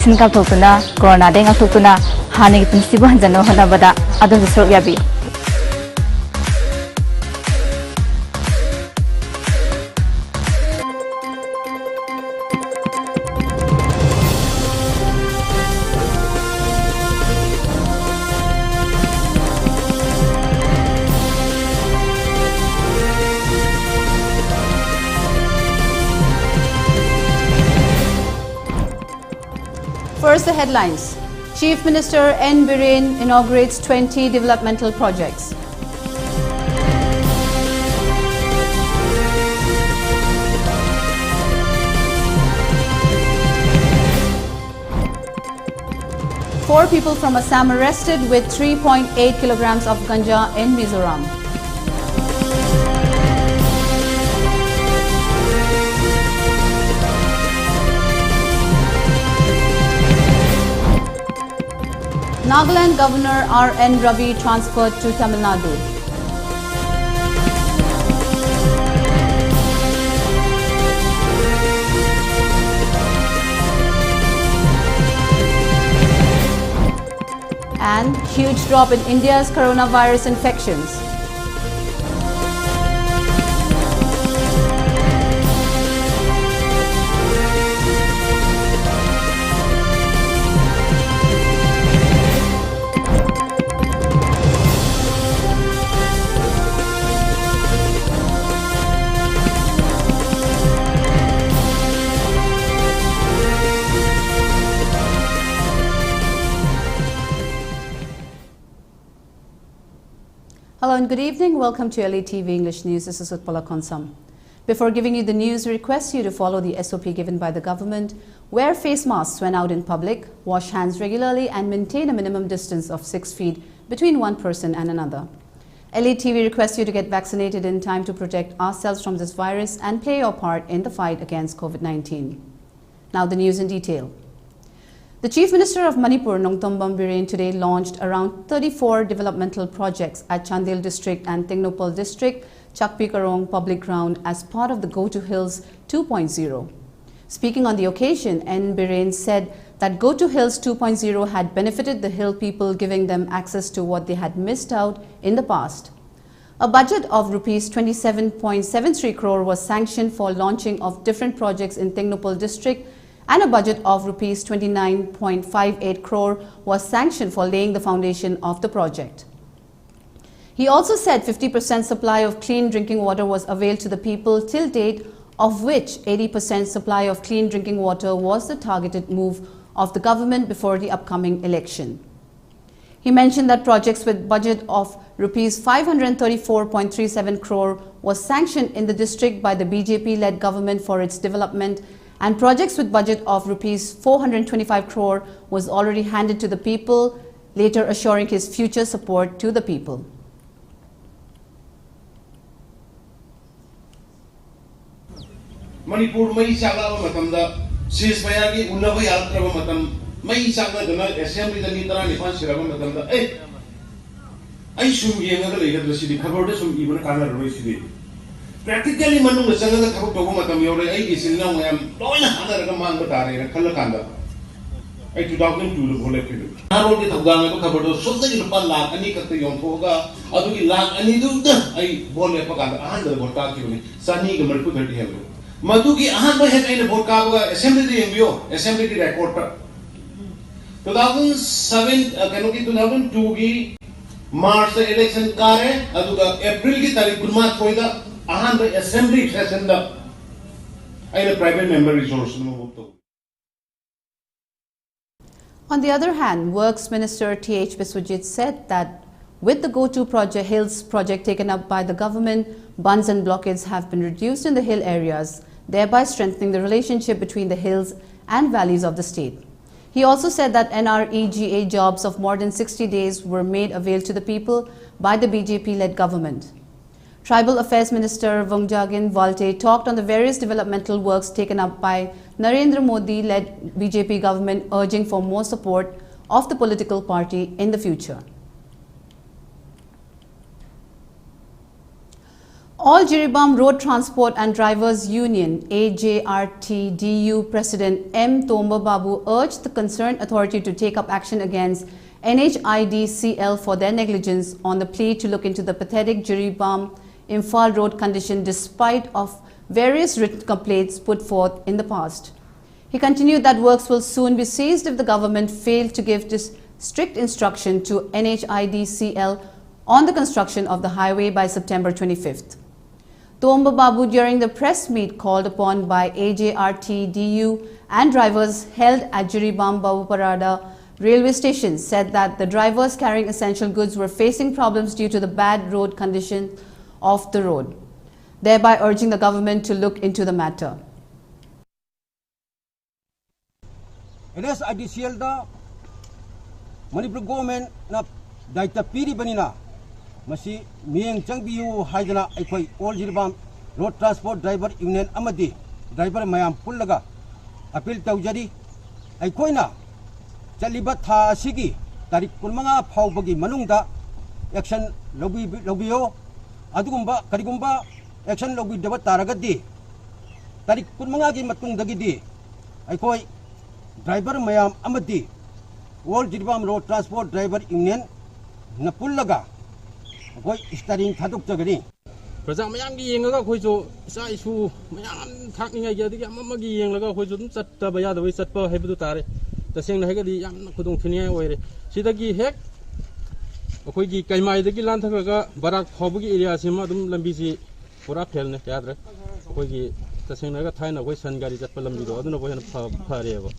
Singapore Corona Deng Akutuna, Hanig Pinsibu and Zano Hanabada, Adam Sorgabi. First, the headlines. Chief Minister N. Biren inaugurates 20 developmental projects. Four people from Assam arrested with 3.8 kilograms of ganja in Mizoram. Nagaland Governor R. N. Ravi transferred to Tamil Nadu. And huge drop in India's coronavirus infections. Hello and good evening. Welcome to ELITETV English News. This is UTPALA. Before giving you the news, we request you to follow the SOP given by the government, wear face masks when out in public, wash hands regularly and maintain a minimum distance of 6 feet between one person and another. ELITETV requests you to get vaccinated in time to protect ourselves from this virus and play your part in the fight against COVID-19. Now the news in detail. The Chief Minister of Manipur, Nongtombam Biren, today launched around 34 developmental projects at Chandel District and Tengnopal District, Chakpikarong Public Ground as part of the Go to Hills 2.0. Speaking on the occasion, N. Biren said that Go to Hills 2.0 had benefited the hill people, giving them access to what they had missed out in the past. A budget of Rs 27.73 crore was sanctioned for launching of different projects in Tengnopal District, and a budget of Rs 29.58 crore was sanctioned for laying the foundation of the project. He also said 50% supply of clean drinking water was availed to the people till date, of which 80% supply of clean drinking water was the targeted move of the government before the upcoming election. He mentioned that projects with budget of Rs 534.37 crore was sanctioned in the district by the BJP-led government for its development, and projects with budget of Rs 425 crore was already handed to the people, later assuring his future support to the people. Manipur mai chakla matamda ceasefire gi unnaba yaltraba matam mai chakla dana assembly da mitra ni pan siraba matamda ai sum yenga da leiga sidi khabar da sum ibuna kana roi sidi practically manung da changa da thak to matam yore ai gi silna mayam loina hana ra mang ba tare ra khalla kanda ai 2002 lo bole khidu haro gi thagdang ba khabar do sudda gi rupa lakh ani ka te yom thoga adu gi lakh ani du da ai bole pa kanda ahan da bol ka ki ni sani gi marpu 30 hello madu ki ahan ba het aina bol ka ba assembly di mbio assembly di record pa 2007 kano ki 2002 gi march election kare adu ga april ki tarikh gunmat koida ahan ba assembly session da aina private member resource no bukto. On the other hand, Works Minister T.H. Biswajit said that with the Go-To project, Hills project taken up by the government, bunds and blockades have been reduced in the hill areas, thereby strengthening the relationship between the hills and valleys of the state. He also said that NREGA jobs of more than 60 days were made available to the people by the BJP-led government. Tribal Affairs Minister Vongjagin Valte talked on the various developmental works taken up by Narendra Modi-led BJP government, urging for more support of the political party in the future. All Jiribam Road Transport and Drivers Union AJRTDU President M. Tomba Babu urged the concerned authority to take up action against NHIDCL for their negligence on the plea to look into the pathetic Jiribam Imphal road condition despite of various written complaints put forth in the past. He continued that works will soon be ceased if the government failed to give this strict instruction to NHIDCL on the construction of the highway by September 25th. Tomba Babu, during the press meet called upon by AJRTDU and drivers held at Jiribam Babuparada railway station, said that the drivers carrying essential goods were facing problems due to the bad road condition of the road, thereby urging the government to look into the matter. NHIDCL da Manipur government na daita piri banina masi miyeng changbiu haidana aikoi all Jiribam road transport driver union amadi driver mayam pullaga appeal taujari aikoina chaliba tha asigi tarik 15 phawbagi manungda action lobiyo adugumba karigumba action lobi deba taragadi tarik 15 gi matungdagidi aikoi driver mayam amadi all Jiribam road transport driver union na pullaga akoi starting thaduk jagani Praja mayam gi yengaga khoi jo isa isu mayam thakningai gi adigi amagi yenglaga khoi jo dum chatta baya da wai chatpa haibu tare taseng na hegadi yam khudong thiniai oire sidagi hek akoi gi kaimai dagi lan thakaga barak phobugi area sima dum lambi si pura phelne yadra akoi gi taseng na ga thaina koi san gari chatpa lambi do aduna boyan phare ba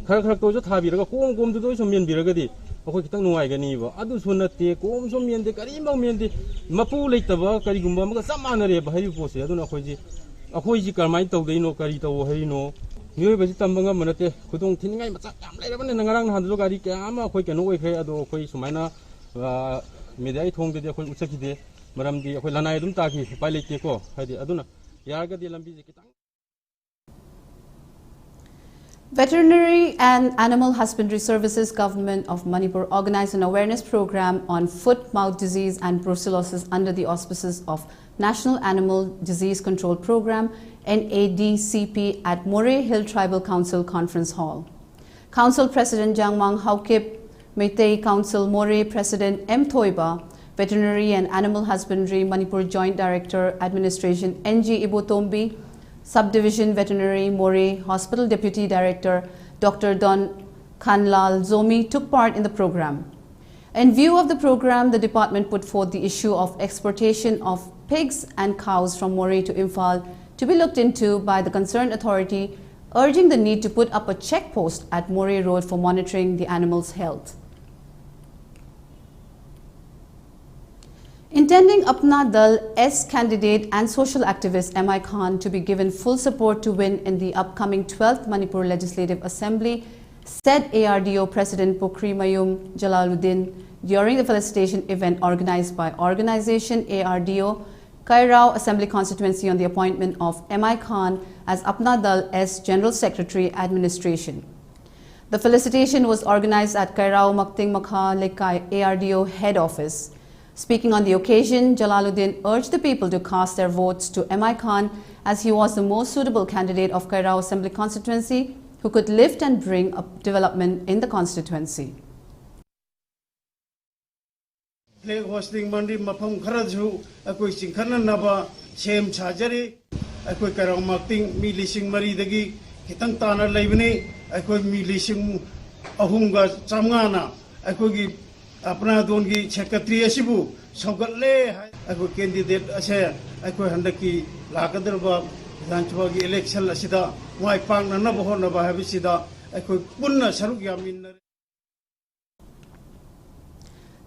khar to jo thabiraga kom du so men biragadi akoi kitang nuai gani ba adu sunate kom so men de kari mau men de mapu leitaba kari gumba ma samana re ba hari pose aduna akoi ji karmai tau dei no kari tau hari no nioi ba ji tambanga manate khudong thingai macha yam leiraba ne ngarang han jo gari ka ama akoi kanu oi khai adu akoi sumaina medai thong de akoi uchaki de maram di akoi lanai dum ta ki pai leite ko haidi aduna yaga di lambi ji kitang. Veterinary and Animal Husbandry Services Government of Manipur organized an awareness program on foot-mouth disease and brucellosis under the auspices of National Animal Disease Control Program NADCP at Moray Hill Tribal Council Conference Hall. Council President Jangmang Haukip, Meitei Council Moray President M. Thoiba, Veterinary and Animal Husbandry Manipur Joint Director Administration NG Ibotombi, Subdivision Veterinary Moray Hospital Deputy Director Dr. Don Khanlal Zomi took part in the program. In view of the program, the department put forth the issue of exportation of pigs and cows from Moray to Imphal to be looked into by the concerned authority, urging the need to put up a check post at Moray Road for monitoring the animals' health. Intending Apna Dal S candidate and social activist M.I. Khan to be given full support to win in the upcoming 12th Manipur Legislative Assembly, said ARDO President Pokri Mayum Jalaluddin during the felicitation event organized by Organization ARDO Kairao Assembly Constituency on the appointment of M.I. Khan as Apna Dal S General Secretary Administration. The felicitation was organized at Kairao Makting Makha Lekai ARDO Head Office. Speaking on the occasion, Jalaluddin urged the people to cast their votes to M.I. Khan as he was the most suitable candidate of Kairao Assembly Constituency who could lift and bring up development in the constituency. Flag hosting mandi mafam kharaju akoi singkhana naba sem chajari akoi Kairao Makting mi lising mari dagi kitang tana laibani akoi mi lising ahumga chamngana akoi gi apna dongi secretary asibu sogalle akoi candidate ase akoi handaki lakadarba Vidhan Sabha gi election asida mai pangna na bohona ba habisida akoi punna saruk yamin.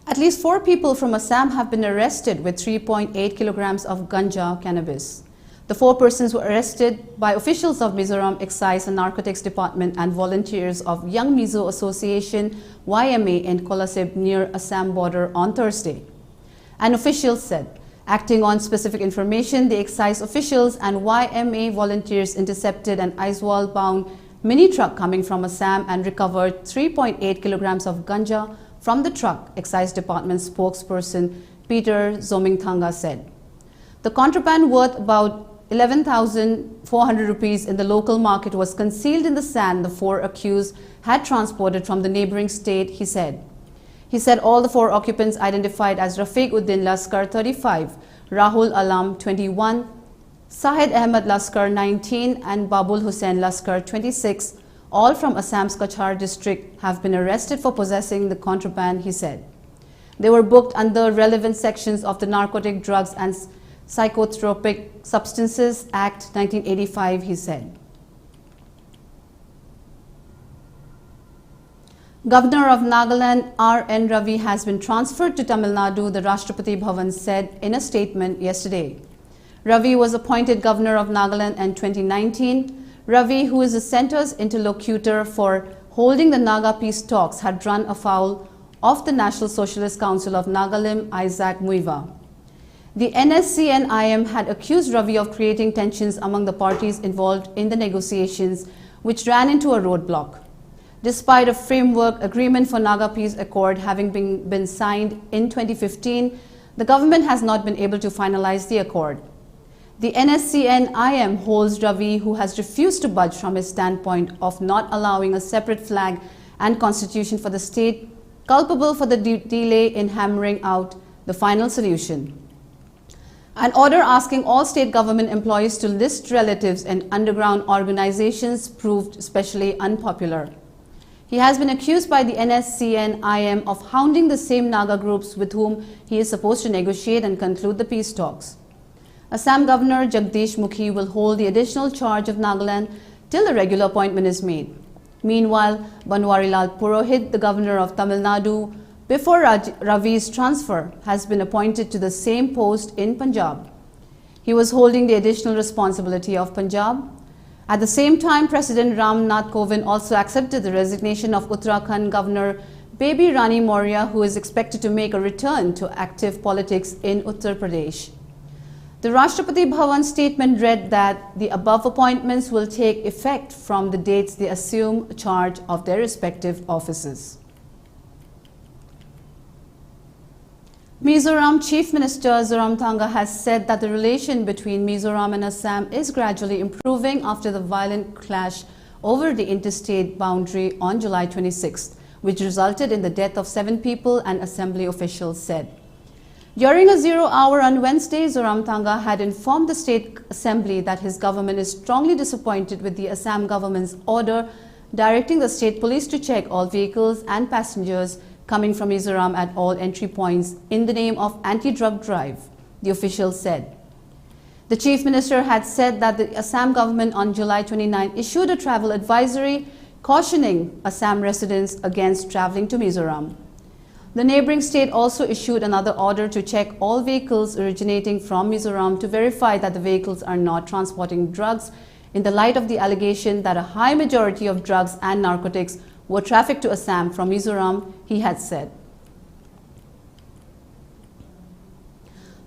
At least 4 people from Assam have been arrested with 3.8 kilograms of ganja cannabis. The 4 persons were arrested by officials of Mizoram Excise and Narcotics Department and volunteers of Young Mizo Association YMA in Kolasib near Assam border on Thursday. An official said, acting on specific information, the excise officials and YMA volunteers intercepted an Aizawl-bound mini truck coming from Assam and recovered 3.8 kilograms of ganja from the truck, Excise Department spokesperson Peter Zomingthanga said. The contraband, worth about 11,400 rupees in the local market, was concealed in the sand the four accused had transported from the neighboring state, he said. He said all the four occupants, identified as Rafiq Uddin Laskar 35, Rahul Alam 21, Sahid Ahmed Laskar 19 and Babul Hussain Laskar 26, all from Assam's Kachar district, have been arrested for possessing the contraband, he said. They were booked under relevant sections of the Narcotic Drugs and Psychotropic Substances Act 1985, he said. Governor of Nagaland R.N. Ravi has been transferred to Tamil Nadu, the Rashtrapati Bhavan said in a statement yesterday. Ravi was appointed Governor of Nagaland in 2019. Ravi, who is the centre's interlocutor for holding the Naga peace talks, had run afoul of the National Socialist Council of Nagalim, Isaac Muiva. The NSCN-IM had accused Ravi of creating tensions among the parties involved in the negotiations, which ran into a roadblock. Despite a framework agreement for Naga Peace Accord having been signed in 2015, the government has not been able to finalize the accord. The NSCN-IM holds Ravi, who has refused to budge from his standpoint of not allowing a separate flag and constitution for the state, culpable for the delay in hammering out the final solution. An order asking all state government employees to list relatives and underground organizations proved especially unpopular. He has been accused by the NSCN-IM of hounding the same Naga groups with whom he is supposed to negotiate and conclude the peace talks. Assam Governor Jagdish Mukhi will hold the additional charge of Nagaland till a regular appointment is made. Meanwhile, Banwarilal Purohit, the Governor of Tamil Nadu, before Ravi's transfer, has been appointed to the same post in Punjab. He was holding the additional responsibility of Punjab. At the same time, President Ram Nath Kovind also accepted the resignation of Uttarakhand Governor Baby Rani Maurya, who is expected to make a return to active politics in Uttar Pradesh. The Rashtrapati Bhavan statement read that the above appointments will take effect from the dates they assume charge of their respective offices. Mizoram Chief Minister Zoramthanga has said that the relation between Mizoram and Assam is gradually improving after the violent clash over the interstate boundary on July 26th, which resulted in the death of 7 people, and assembly officials said. During a 0 hour on Wednesday, Zoramthanga had informed the State Assembly that his government is strongly disappointed with the Assam government's order directing the state police to check all vehicles and passengers coming from Mizoram at all entry points in the name of anti-drug drive, the official said. The Chief Minister had said that the Assam government on July 29 issued a travel advisory cautioning Assam residents against travelling to Mizoram. The neighbouring state also issued another order to check all vehicles originating from Mizoram to verify that the vehicles are not transporting drugs, in the light of the allegation that a high majority of drugs and narcotics were trafficked to Assam from Mizoram, he had said.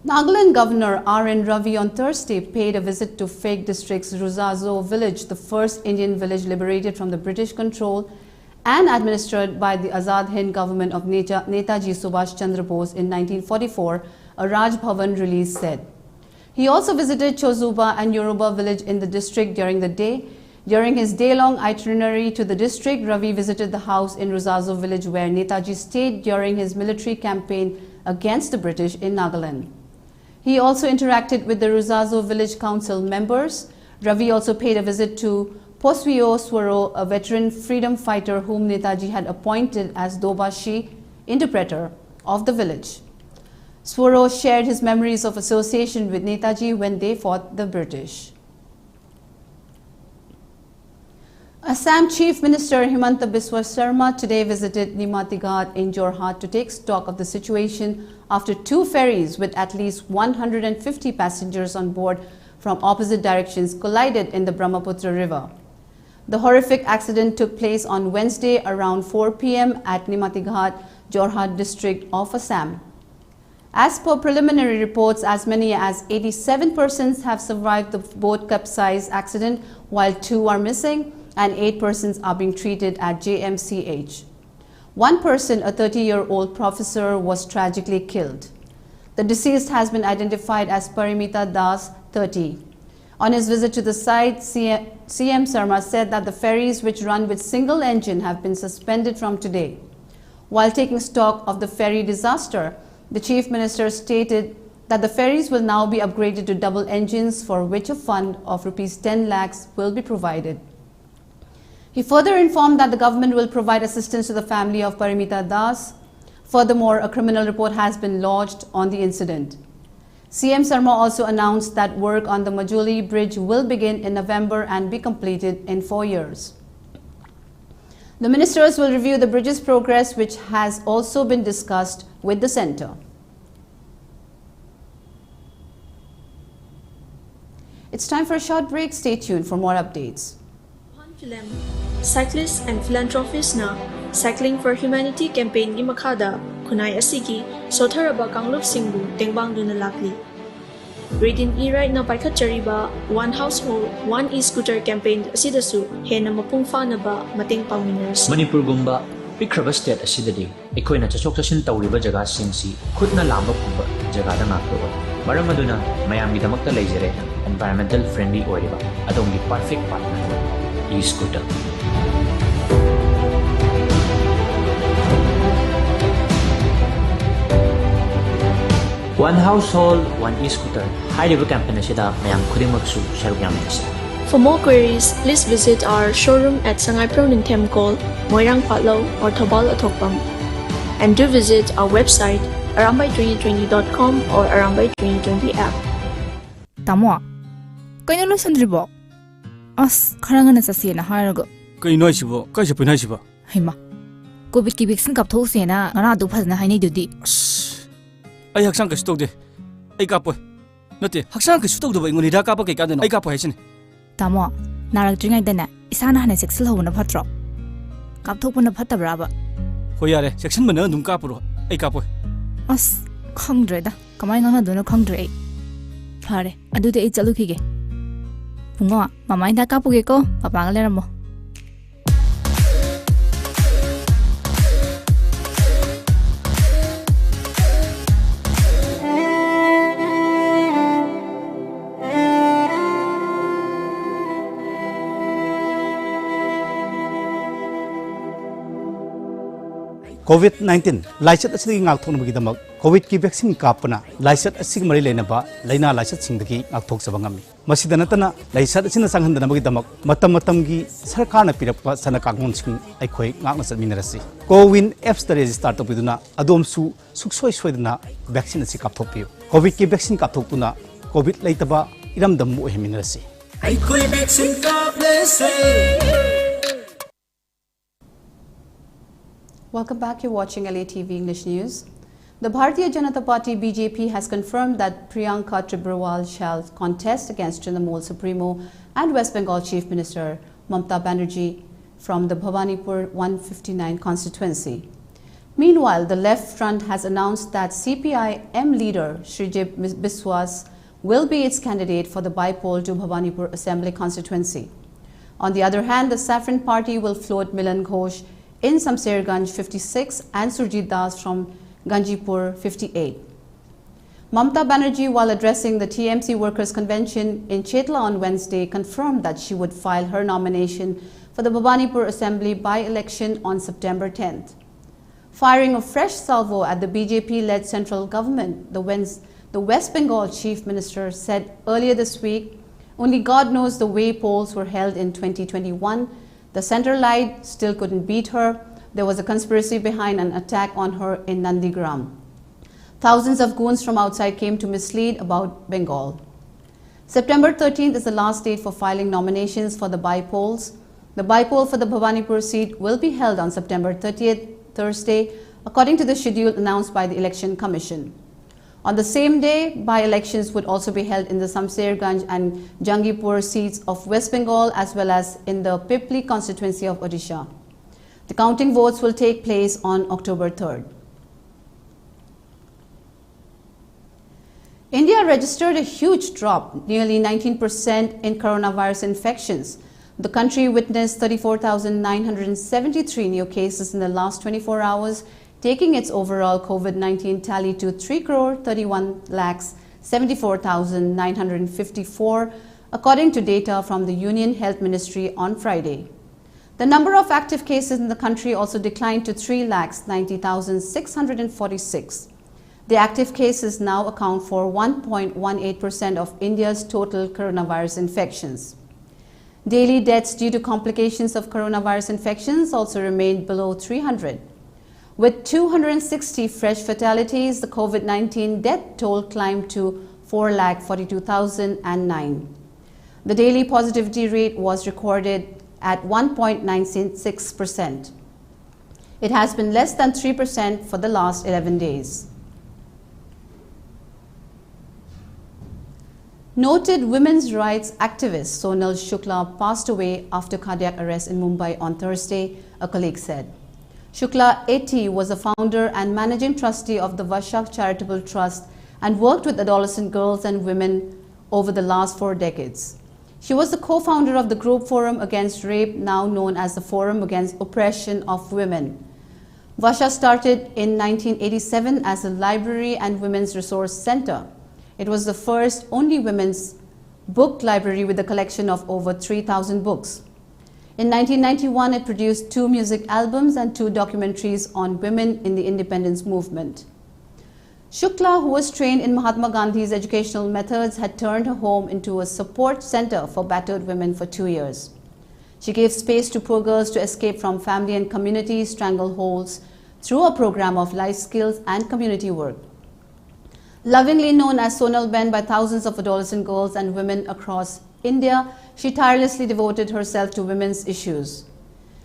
Nagaland Governor R.N. Ravi on Thursday paid a visit to Fake District's Ruzazo village, the first Indian village liberated from the British control and administered by the Azad Hind government of Netaji Subhash Chandra Bose in 1944, a Raj Bhavan release said. He also visited Chozuba and Yoruba village in the district during the day. During his day-long itinerary to the district, Ravi visited the house in Ruzazo village where Netaji stayed during his military campaign against the British in Nagaland. He also interacted with the Ruzazo village council members. Ravi also paid a visit to Poswio Swaro, a veteran freedom fighter whom Netaji had appointed as Dobashi, interpreter of the village. Swaro shared his memories of association with Netaji when they fought the British. Assam Chief Minister Himanta Biswa Sarma today visited Nimati Ghat in Jorhat to take stock of the situation after 2 ferries with at least 150 passengers on board from opposite directions collided in the Brahmaputra River. The horrific accident took place on Wednesday around 4 p.m. at Nimati Ghat, Jorhat district of Assam. As per preliminary reports, as many as 87 persons have survived the boat capsize accident, while 2 are missing and 8 persons are being treated at JMCH. One person, a 30-year-old professor, was tragically killed. The deceased has been identified as Parimita Das, 30. On his visit to the site, CM Sarma said that the ferries which run with single engine have been suspended from today. While taking stock of the ferry disaster, the Chief Minister stated that the ferries will now be upgraded to double engines, for which a fund of Rs 10 lakhs will be provided. He further informed that the government will provide assistance to the family of Parimita Das. Furthermore, a criminal report has been lodged on the incident. CM Sarma also announced that work on the Majuli Bridge will begin in November and be completed in 4 years. The ministers will review the bridge's progress, which has also been discussed with the centre. It's time for a short break. Stay tuned for more updates. Cyclists and philanthropists na Cycling for Humanity campaign gi makada kunai asigi sotharaba kanglup singbu tengbang duna lakli. Reading e-ride na paikhat chariba One Household, One E-Scooter campaign asidasu hena mapungfa na ba mateng pangminas. Manipur gumba pikraba state asidadi ekoina chachok chashin tawriba jaga singsi khutna lamba pumba jaga da ngaktoba. Maram aduna mayamgi damakta leijare environmental friendly oiriba adongi perfect partner E-Scooter. One Household, One E-Scooter. High-level campaign asida mayam khudimagsu sharuk yaminasi. For more queries, please visit our showroom at Sangay Proning Temkol, Moirang Patlo or Thabal Athokpam. And do visit our website arambay2020.com or arambay2020 app. Tamo, kaya lo sandribo? As karangana sa siya na harago. Kay noy sibo, kay siya pinay sibo. Hima, COVID ki vaccine kapto siya na ngana duphas na haini dudi. Ay haksang kasi tawde. Ay kapoy. Nati, haksang kasi tawde ba inguni da kapag kay kadano? Ay kapoy hasin. Tamo, naragdringay dana, isa na hana seksil ho na patro. Kapto po na patabraba. Hoyare, section mo na nung kapuro. Ay kapoy. As, kangdre da. Kamay nga na doon kangdre ay. Pare, adu de ay chalukige. Pungo, mamay da kapuge ko, papangalera mo. COVID-19 laisat asigi ngak thong bagi damak COVID ki vaccine kapna laisat asig mari lena ba laina laisat singdagi ngak thok sabangami masidana tana laisat asina sanghandana bagi damak matam gi sarkarna pirakpa sana kangon sing aikhoi ngakna satminarasi Cowin apps ta register to biduna adom su suksoi soidana vaccine asi kapthokpiu COVID ki vaccine kapthokuna COVID laitaba iram damu heminarasi aikhoi vaccine kaplese. Welcome back. You're watching ELITETV English News. The Bharatiya Janata Party BJP has confirmed that Priyanka Tribhuwal shall contest against Trinamool Supremo and West Bengal Chief Minister Mamta Banerjee from the Bhawanipur 159 constituency. Meanwhile, the Left Front has announced that CPI-M leader Srijit Biswas will be its candidate for the bypoll to Bhawanipur Assembly constituency. On the other hand, the Saffron Party will float Milan Ghosh in Samserganj 56 and Surjit Das from Ganjipur 58. Mamta Banerjee, while addressing the TMC Workers' Convention in Chetla on Wednesday, confirmed that she would file her nomination for the Bhawanipur Assembly by-election on September 10th. Firing a fresh salvo at the BJP-led central government, the West Bengal Chief Minister said earlier this week, only God knows the way polls were held in 2021. The centre lied, still couldn't beat her. There was a conspiracy behind an attack on her in Nandigram. Thousands of goons from outside came to mislead about Bengal. September 13th is the last date for filing nominations for the by-polls. The by-poll for the Bhawanipur seat will be held on September 30th, Thursday, according to the schedule announced by the Election Commission. On the same day, by-elections would also be held in the Samserganj and Jangipur seats of West Bengal as well as in the Pipli constituency of Odisha. The counting votes will take place on October 3rd. India registered a huge drop, nearly 19% in coronavirus infections. The country witnessed 34,973 new cases in the last 24 hours, taking its overall COVID-19 tally to 3,31,74,954, according to data from the Union Health Ministry on Friday. The number of active cases in the country also declined to 3,90,646. The active cases now account for 1.18% of India's total coronavirus infections. Daily deaths due to complications of coronavirus infections also remained below 300. With 260 fresh fatalities, the COVID-19 death toll climbed to 4,42,009. The daily positivity rate was recorded at 1.96%. It has been less than 3% for the last 11 days. Noted women's rights activist Sonal Shukla passed away after cardiac arrest in Mumbai on Thursday, a colleague said. Shukla, 80, was a founder and managing trustee of the Vashak Charitable Trust and worked with adolescent girls and women over the last 4 decades. She was the co-founder of the group Forum Against Rape, now known as the Forum Against Oppression of Women. Vasha started in 1987 as a library and women's resource center. It was the first only women's book library with a collection of over 3,000 books. In 1991, it produced 2 music albums and 2 documentaries on women in the independence movement. Shukla, who was trained in Mahatma Gandhi's educational methods, had turned her home into a support center for battered women for 2 years. She gave space to poor girls to escape from family and community strangleholds through a program of life skills and community work. Lovingly known as Sonal Ben by thousands of adolescent girls and women across India, she tirelessly devoted herself to women's issues.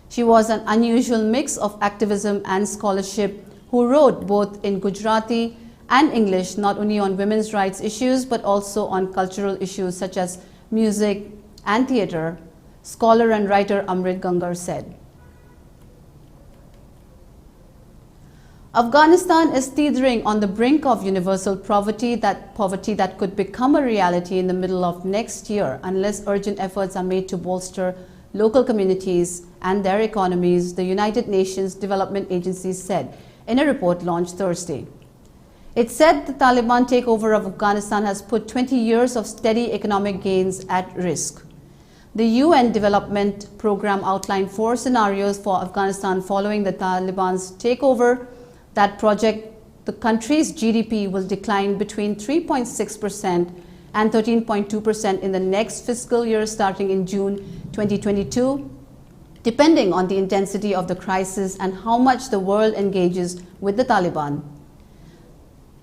She was an unusual mix of activism and scholarship, who wrote both in Gujarati and English, not only on women's rights issues but also on cultural issues such as music and theatre, scholar and writer Amrit Gangar said. Afghanistan is teetering on the brink of universal poverty that could become a reality in the middle of next year unless urgent efforts are made to bolster local communities and their economies, the United Nations Development Agency said in a report launched Thursday. It said the Taliban takeover of Afghanistan has put 20 years of steady economic gains at risk. The UN Development Program outlined 4 scenarios for Afghanistan following the Taliban's takeover that project the country's GDP will decline between 3.6% and 13.2% in the next fiscal year starting in June 2022, depending on the intensity of the crisis and how much the world engages with the Taliban.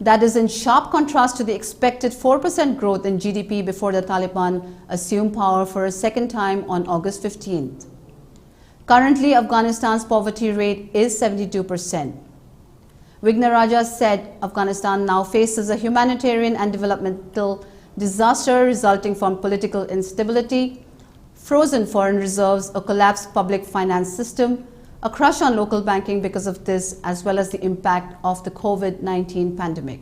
That is in sharp contrast to the expected 4% growth in GDP before the Taliban assumed power for a second time on August 15th. Currently, Afghanistan's poverty rate is 72%. Vignaraja said Afghanistan now faces a humanitarian and developmental disaster resulting from political instability, frozen foreign reserves, a collapsed public finance system, a crush on local banking because of this, as well as the impact of the COVID-19 pandemic.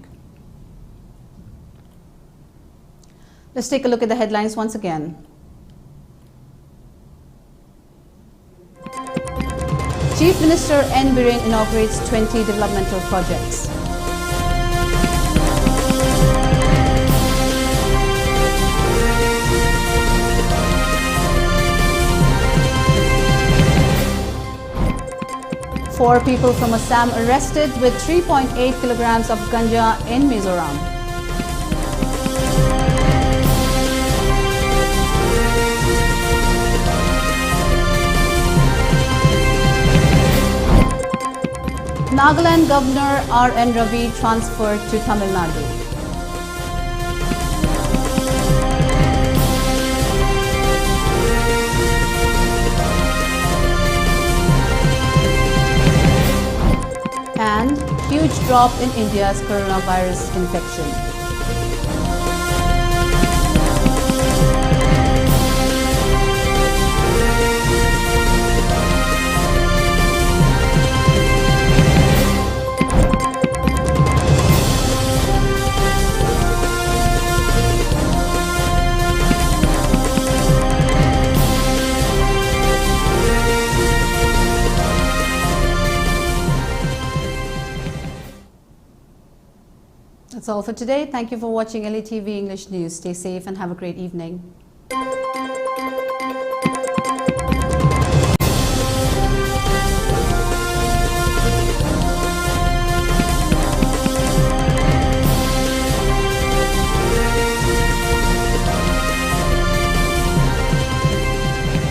Let's take a look at the headlines once again. Chief Minister N. Biren inaugurates 20 developmental projects. Four people from Assam arrested with 3.8 kilograms of ganja in Mizoram. Nagaland Governor R.N. Ravi transferred to Tamil Nadu. And huge drop in India's coronavirus infection. That's all for today. Thank you for watching ELITETV English News. Stay safe and have a great evening.